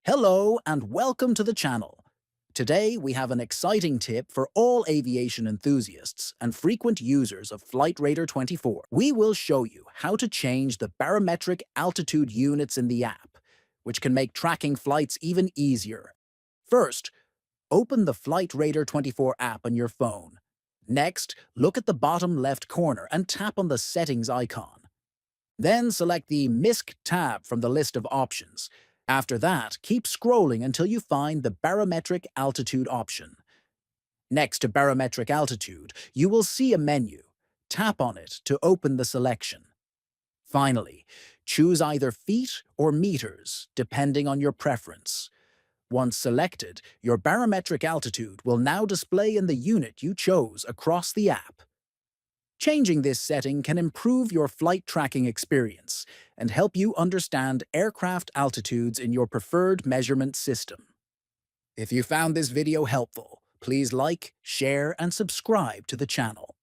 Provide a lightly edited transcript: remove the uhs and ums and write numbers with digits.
Hello and welcome to the channel. Today we have an exciting tip for all aviation enthusiasts and frequent users of Flightradar24. We will show you how to change the barometric altitude units in the app, which can make tracking flights even easier. First, open the Flightradar24 app on your phone. Next, look at the bottom left corner and tap on the Settings icon. Then select the MISC tab from the list of options. After that, keep scrolling until you find the Barometric Altitude option. Next to Barometric Altitude, you will see a menu. Tap on it to open the selection. Finally, choose either feet or meters, depending on your preference. Once selected, your barometric altitude will now display in the unit you chose across the app. Changing this setting can improve your flight tracking experience and help you understand aircraft altitudes in your preferred measurement system. If you found this video helpful, please like, share, and subscribe to the channel.